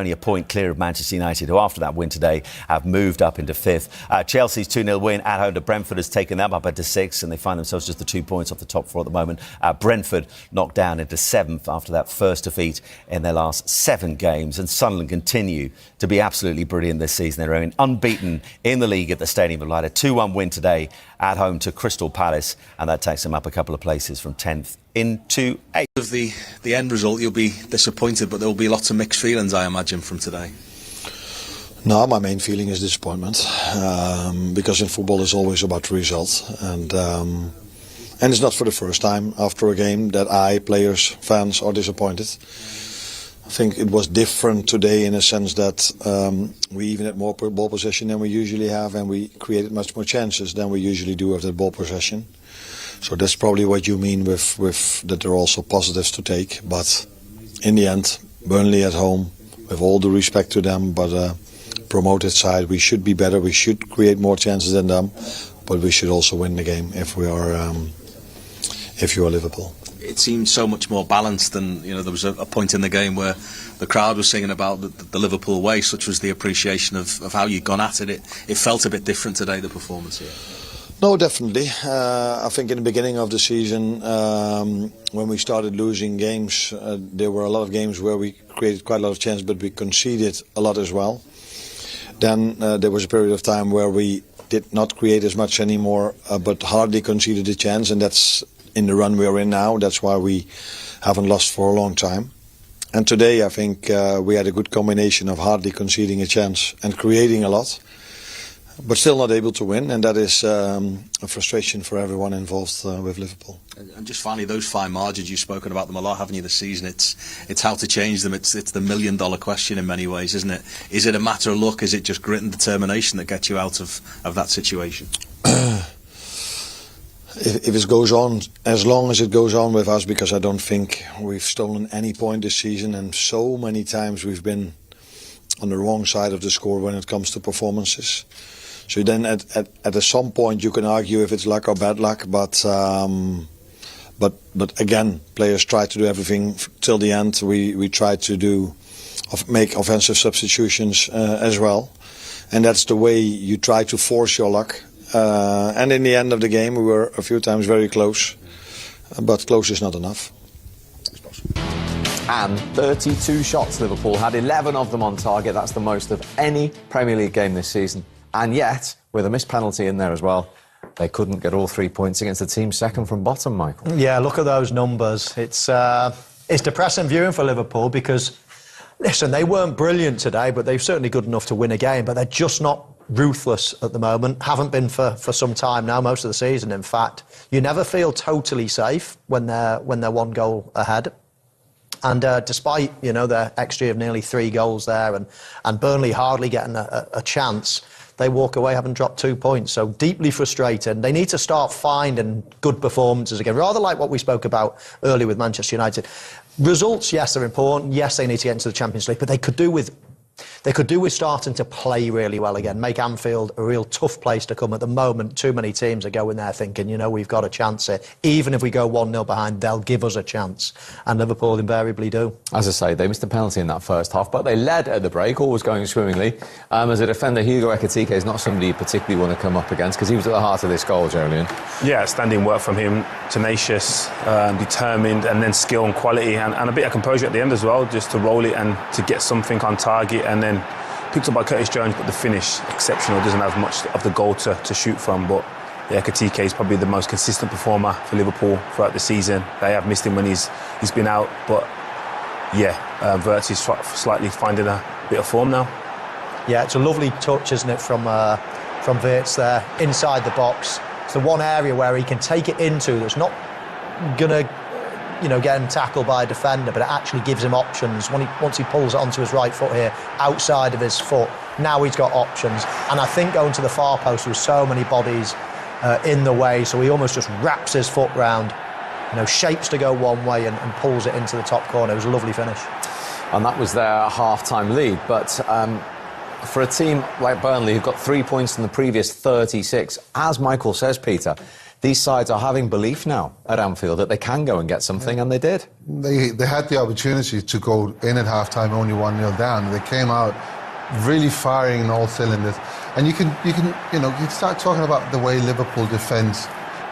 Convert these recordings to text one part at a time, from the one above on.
Only a point clear of Manchester United, who after that win today have moved up into fifth. Chelsea's 2-0 win at home to Brentford has taken them up into sixth, and they find themselves just the 2 points off the top four at the moment. Brentford knocked down into seventh after that first defeat in their last 7 games. And Sunderland continue to be absolutely brilliant this season. They're unbeaten in the league at the Stadium of Light. A 2-1 win today at home to Crystal Palace, and that takes them up a couple of places from 10th into 8th. Of the end result, you'll be disappointed, but there will be lots of mixed feelings, I imagine, from today. No, my main feeling is disappointment, because in football it's always about the result, and it's not for the first time after a game that players, fans are disappointed. I think it was different today in a sense that we even had more ball possession than we usually have, and we created much more chances than we usually do with that ball possession. So that's probably what you mean with that there are also positives to take. But in the end, Burnley at home, with all the respect to them, but promoted side, we should be better. We should create more chances than them, but we should also win the game if you are Liverpool. It seemed so much more balanced, and there was a point in the game where the crowd was singing about the Liverpool way. Such was the appreciation of how you'd gone at it. It felt a bit different today, the performance here. No, definitely. I think in the beginning of the season, when we started losing games, there were a lot of games where we created quite a lot of chances, but we conceded a lot as well. Then there was a period of time where we did not create as much anymore, but hardly conceded a chance, and that's in the run we're in now. That's why we haven't lost for a long time. And today I think we had a good combination of hardly conceding a chance and creating a lot, but still not able to win, and that is a frustration for everyone involved with Liverpool. And just finally, those fine margins, you've spoken about them a lot, haven't you, this season? It's how to change them. It's the million-dollar question in many ways, isn't it? Is it a matter of luck? Is it just grit and determination that gets you out of that situation? If it goes on, as long as it goes on with us, because I don't think we've stolen any point this season, and so many times we've been on the wrong side of the score when it comes to performances. So then at some point you can argue if it's luck or bad luck, but again, players try to do everything till the end. We try to make offensive substitutions as well, and that's the way you try to force your luck. And in the end of the game, we were a few times very close, but close is not enough. And 32 shots Liverpool had, 11 of them on target. That's the most of any Premier League game this season. And yet, with a missed penalty in there as well, they couldn't get all 3 points against the team second from bottom, Michael. Yeah, look at those numbers. It's depressing viewing for Liverpool because, listen, they weren't brilliant today, but they're certainly good enough to win a game, but they're just not ruthless at the moment. Haven't been for some time now, most of the season, in fact. You never feel totally safe when they're 1 goal ahead. And despite, their XG of nearly 3 goals there and Burnley hardly getting a chance, they walk away having dropped 2 points. So deeply frustrated. They need to start finding good performances again, rather like what we spoke about earlier with Manchester United. Results, yes, are important. Yes, they need to get into the Champions League, but they could do with starting to play really well again, make Anfield a real tough place to come. At the moment, too many teams are going there thinking, we've got a chance here. Even if we go 1-0 behind, they'll give us a chance. And Liverpool invariably do. As I say, they missed a penalty in that first half, but they led at the break, all was going swimmingly. As a defender, Hugo Ekitike is not somebody you particularly want to come up against, because he was at the heart of this goal, Julian. Yeah, standing work from him, tenacious, determined, and then skill and quality, and a bit of composure at the end as well, just to roll it and to get something on target. And then picked up by Curtis Jones, but the finish, exceptional. Doesn't have much of the goal to shoot from, but yeah, Ekitike is probably the most consistent performer for Liverpool throughout the season. They have missed him when he's been out, but yeah, Wirtz is slightly finding a bit of form now. Yeah, it's a lovely touch, isn't it, from Wirtz there, inside the box. It's the one area where he can take it into that's not going to get him tackled by a defender, but it actually gives him options. Once he pulls it onto his right foot here, outside of his foot, now he's got options. And I think going to the far post with so many bodies in the way, so he almost just wraps his foot round, shapes to go one way and pulls it into the top corner. It was a lovely finish. And that was their half-time lead, but for a team like Burnley, who've got 3 points in the previous 36, as Michael says, Peter, these sides are having belief now at Anfield that they can go and get something, and they did. They had the opportunity to go in at half-time only 1-0 down. They came out really firing in all cylinders. And you can start talking about the way Liverpool defence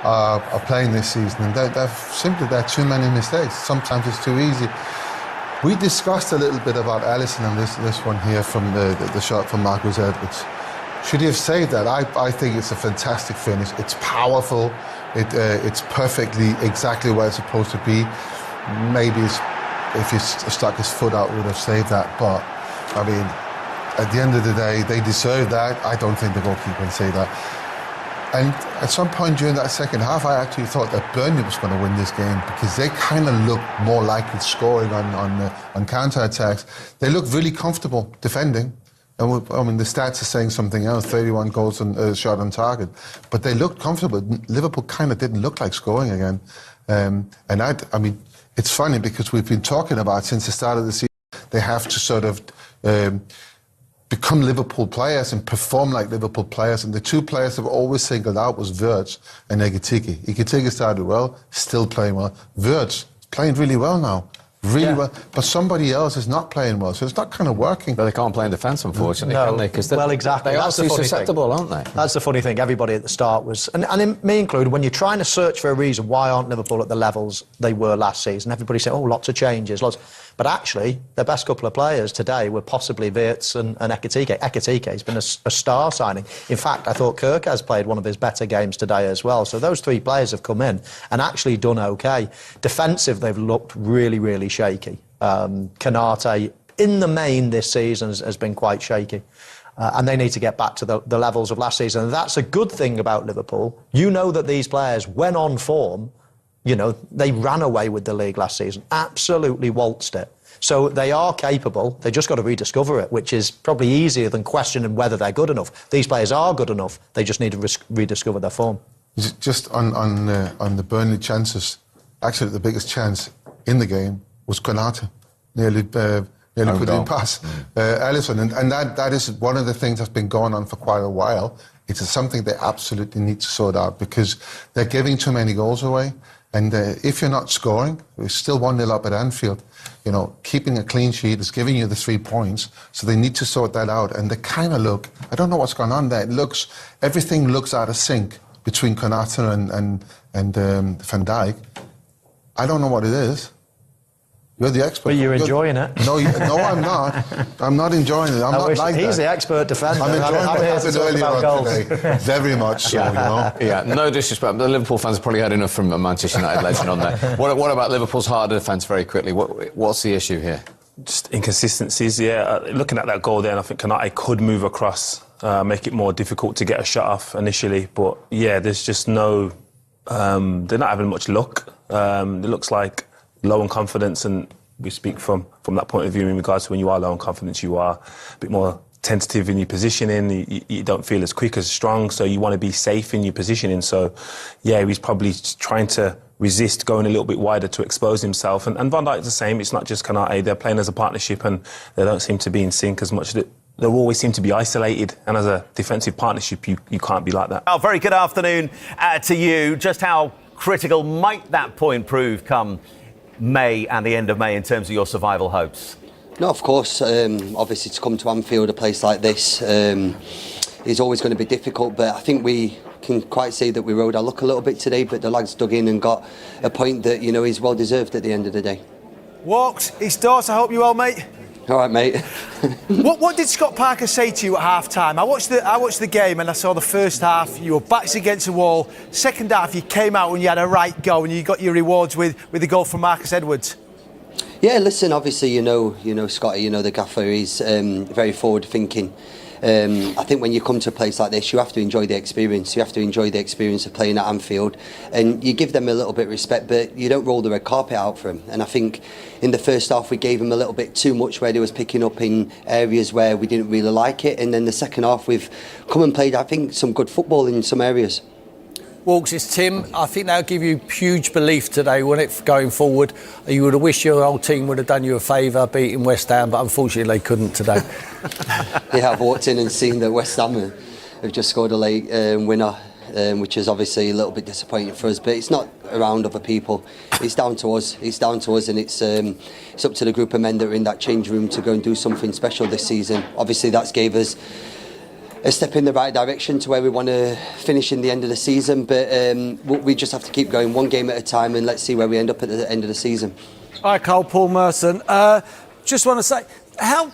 are playing this season, and there are too many mistakes. Sometimes it's too easy. We discussed a little bit about Alisson and this one here from the shot from Marcus Edwards. Should he have saved that? I think it's a fantastic finish. It's powerful. It's perfectly exactly where it's supposed to be. Maybe if he stuck his foot out, would have saved that. But I mean, at the end of the day, they deserve that. I don't think the goalkeeper can say that. And at some point during that second half, I actually thought that Burnley was going to win this game because they kind of looked more likely scoring on counter-attacks. They looked really comfortable defending. And I mean, the stats are saying something else, 31 goals and shot on target. But they looked comfortable. Liverpool kind of didn't look like scoring again. I mean, it's funny because we've been talking about since the start of the season, they have to sort of become Liverpool players and perform like Liverpool players. And the two players that were always singled out was Wirtz and Ekitike. Ekitike started well, still playing well. Wirtz playing really well now. Really well, but somebody else is not playing well, so it's not kind of working. But they can't play in defence, unfortunately, no. can they? Because exactly. They are That's too the funny susceptible, thing. aren't they? That's the funny thing. Everybody at the start was, and me included, when you're trying to search for a reason why aren't Liverpool at the levels they were last season, everybody said, oh, lots of changes, lots. But actually, their best couple of players today were possibly Wirtz and Ekitike. Ekitike has been a star signing. In fact, I thought Kirk has played one of his better games today as well. So those three players have come in and actually done OK. Defensive, they've looked really, really shaky. Konate, in the main this season, has been quite shaky. And they need to get back to the levels of last season. And that's a good thing about Liverpool. You know that these players, when on form, you know, they ran away with the league last season, absolutely waltzed it. So they are capable, they just got to rediscover it, which is probably easier than questioning whether they're good enough. These players are good enough, they just need to rediscover their form. Just on the Burnley chances, actually the biggest chance in the game was Konate, nearly put in pass. Alisson, and that is one of the things that's been going on for quite a while. It's something they absolutely need to sort out because they're giving too many goals away. And if you're not scoring, we're still 1-0 up at Anfield. You know, keeping a clean sheet is giving you the 3 points. So they need to sort that out. And they kind of look, I don't know what's going on there. Everything looks out of sync between Konate and Van Dijk. I don't know what it is. You're the expert. But you're enjoying it. No, I'm not. I'm not enjoying it. I'm not like he's that. the expert defender. I'm enjoying what happened earlier on today. Very much so, you know. Yeah, no disrespect, but the Liverpool fans have probably had enough from a Manchester United legend on there. What about Liverpool's harder defence, very quickly? What's the issue here? Just inconsistencies, yeah. Looking at that goal there, I think Konate could move across, make it more difficult to get a shot off initially. But, yeah, there's just no... they're not having much luck. It looks like low on confidence, and we speak from that point of view in regards to when you are low on confidence, you are a bit more tentative in your positioning, you don't feel as quick, as strong, so you want to be safe in your positioning. So, yeah, he's probably trying to resist going a little bit wider to expose himself. And Van Dijk's the same, it's not just Konate, they're playing as a partnership and they don't seem to be in sync as much. They always seem to be isolated, and as a defensive partnership, you can't be like that. Oh, very good afternoon to you. Just how critical might that point prove come May and the end of May in terms of your survival hopes? No, of course. Obviously, to come to Anfield, a place like this, is always going to be difficult. But I think we can quite say that we rode our luck a little bit today. But the lads dug in and got a point that, you know, is well deserved at the end of the day. Walks, it's Dawes. I hope you're well, mate. All right, mate. What did Scott Parker say to you at half time? I watched the game and I saw the first half. You were backs against the wall. Second half, you came out and you had a right go and you got your rewards with the goal from Marcus Edwards. Yeah, listen. Obviously, you know, Scotty. You know, the gaffer is very forward thinking. I think when you come to a place like this, you have to enjoy the experience. You have to enjoy the experience of playing at Anfield, and you give them a little bit of respect, but you don't roll the red carpet out for them. And I think in the first half we gave them a little bit too much, where they was picking up in areas where we didn't really like it. And then the second half we've come and played, I think, some good football in some areas. Walks, it's Tim. I think that'll give you huge belief today, won't it, going forward? You would have wished your whole team would have done you a favour beating West Ham, but unfortunately they couldn't today. Yeah, I've walked in and seen that West Ham have just scored a late winner. which is obviously a little bit disappointing for us. But it's not around other people. It's down to us. It's down to us, and it's up to the group of men that are in that change room to go and do something special this season. Obviously, that's gave us a step in the right direction to where we want to finish in the end of the season. But we just have to keep going one game at a time, and let's see where we end up at the end of the season. Hi, Carl, Paul Merson. Just want to say, how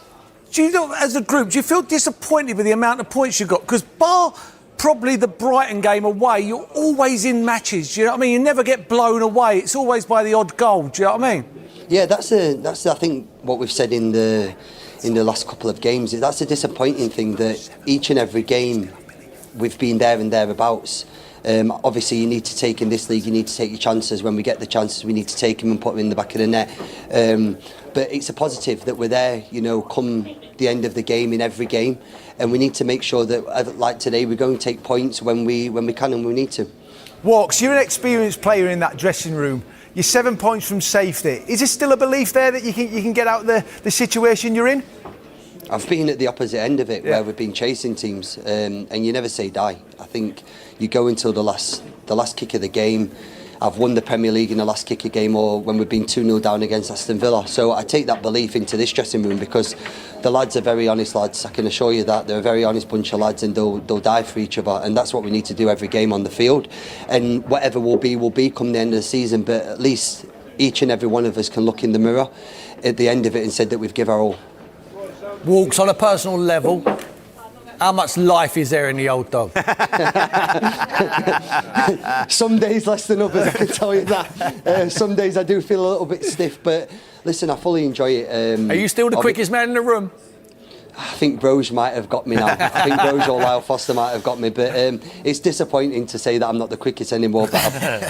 do you know, as a group, do you feel disappointed with the amount of points you got? Because bar probably the Brighton game away, you're always in matches. Do you know what I mean? You never get blown away. It's always by the odd goal. Do you know what I mean? Yeah, that's I think what we've said in the last couple of games. That's a disappointing thing, that each and every game we've been there and thereabouts. Obviously, you need to take in this league, you need to take your chances. When we get the chances, we need to take them and put them in the back of the net. But it's a positive that we're there, you know, come the end of the game in every game, and we need to make sure that, like today, we're going to take points when we can and we need to. Walks, you're an experienced player in that dressing room. You're 7 points from safety. Is there still a belief there that you can get out of the situation you're in? I've been at the opposite end of it, where we've been chasing teams, and you never say die. I think you go until the last kick of the game. I've won the Premier League in the last kick of game, or when we've been 2-0 down against Aston Villa. So I take that belief into this dressing room, because the lads are very honest lads. I can assure you that they're a very honest bunch of lads, and they'll die for each other, and that's what we need to do every game on the field. And whatever will be come the end of the season, but at least each and every one of us can look in the mirror at the end of it and say that we've given our all. Walks, on a personal level, how much life is there in the old dog? Some days less than others, I can tell you that. Some days I do feel a little bit stiff, but listen, I fully enjoy it. Are you still the quickest man in the room? I think Broge might have got me now. I think Broge or Lyle Foster might have got me, but it's disappointing to say that I'm not the quickest anymore. But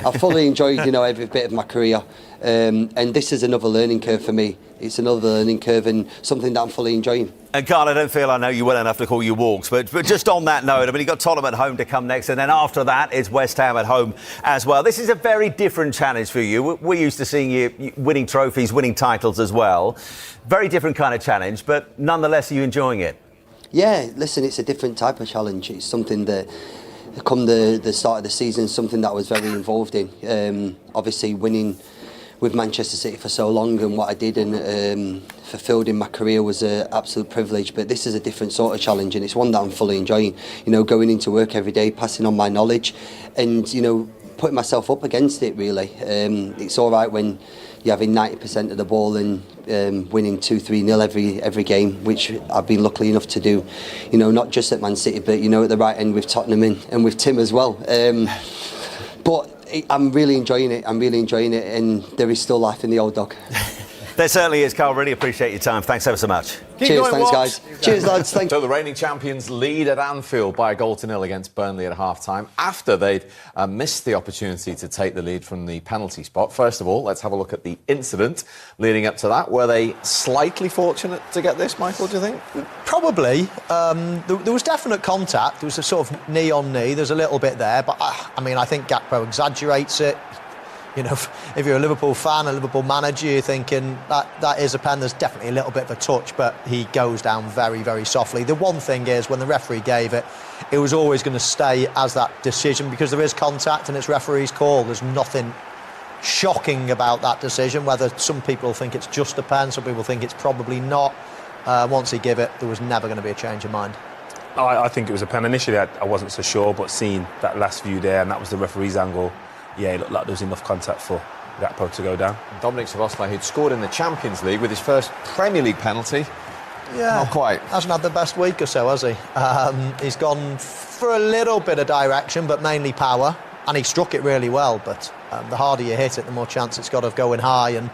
I've fully enjoyed, you know, every bit of my career, and this is another learning curve for me. It's another learning curve and something that I'm fully enjoying. And Carl, I don't feel I know you well enough to call you Walks, but just on that note, I mean, you've got Tottenham at home to come next, and then after that, it's West Ham at home as well. This is a very different challenge for you. We're used to seeing you winning trophies, winning titles as well. Very different kind of challenge, but nonetheless, are you enjoying it? Yeah, listen, it's a different type of challenge. It's something that, come the start of the season, something that I was very involved in. Obviously, winning with Manchester City for so long, and what I did and fulfilled in my career was an absolute privilege. But this is a different sort of challenge, and it's one that I'm fully enjoying. You know, going into work every day, passing on my knowledge, and you know, putting myself up against it. Really, it's all right when you're having 90% of the ball and winning 2-3-0 every game, which I've been lucky enough to do. You know, not just at Man City, but you know, at the right end with Tottenham and with Tim as well. But I'm really enjoying it. And there is still life in the old dog. There certainly is, Carl. Really appreciate your time. Thanks ever so much. Cheers, thanks, guys. Cheers, lads. Thank you. So the reigning champions lead at Anfield by 1-0 against Burnley at half-time after they'd missed the opportunity to take the lead from the penalty spot. First of all, let's have a look at the incident leading up to that. Were they slightly fortunate to get this, Michael, do you think? Probably. There was definite contact. There was a sort of knee on knee. There's a little bit there. But, I mean, I think Gakpo exaggerates it. You know, if you're a Liverpool fan, a Liverpool manager, you're thinking that is a pen. There's definitely a little bit of a touch, but he goes down very, very softly. The one thing is, when the referee gave it, it was always going to stay as that decision because there is contact and it's referee's call. There's nothing shocking about that decision. Whether some people think it's just a pen, some people think it's probably not. Once he gave it, there was never going to be a change of mind. I think it was a pen. Initially, I wasn't so sure, but seeing that last view there, and that was the referee's angle, yeah, it looked like there was enough contact for Gakpo to go down. Dominic Szoboszlai, who'd scored in the Champions League with his first Premier League penalty. Yeah, not quite. Hasn't had the best week or so, has he? He's gone for a little bit of direction, but mainly power, and he struck it really well. But the harder you hit it, the more chance it's got of going high, and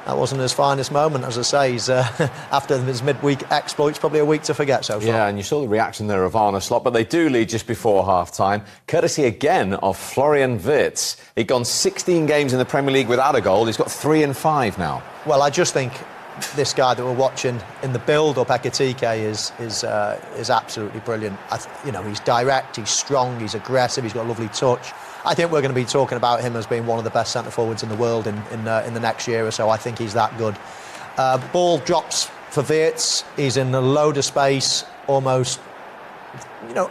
that wasn't his finest moment, as I say. He's, after his midweek exploits, probably a week to forget so far. Yeah, and you saw the reaction there of Arne, but they do lead just before half-time, courtesy again of Florian Wirtz. He'd gone 16 games in the Premier League without a goal. He's got 3 and 5 now. Well, I just think this guy that we're watching in the build-up, Ekitike, is absolutely brilliant. You know, he's direct, he's strong, he's aggressive, he's got a lovely touch. I think we're going to be talking about him as being one of the best centre-forwards in the world in the next year or so. I think he's that good. Ball drops for Wirtz. He's in a load of space, almost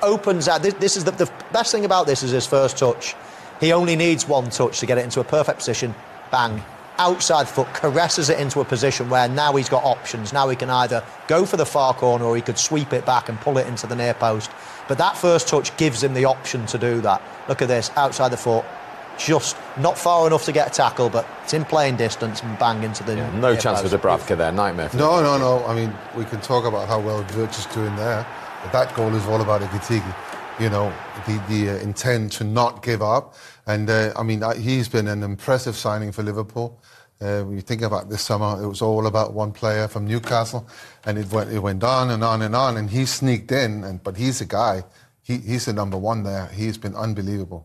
opens out. This is the best thing about this is his first touch. He only needs one touch to get it into a perfect position. Bang. Outside foot, caresses it into a position where now he's got options. Now he can either go for the far corner or he could sweep it back and pull it into the near post. But that first touch gives him the option to do that. Look at this, outside the foot. Just not far enough to get a tackle, but it's in playing distance and bang into the no chance for Dubravka there, nightmare. No. I mean, we can talk about how well Virch is doing there, but that goal is all about Ekitike. The intent to not give up. And, he's been an impressive signing for Liverpool. When you think about this summer, it was all about one player from Newcastle, and it went on and on and on, and he sneaked in, but he's a guy. He's the number one there. He's been unbelievable.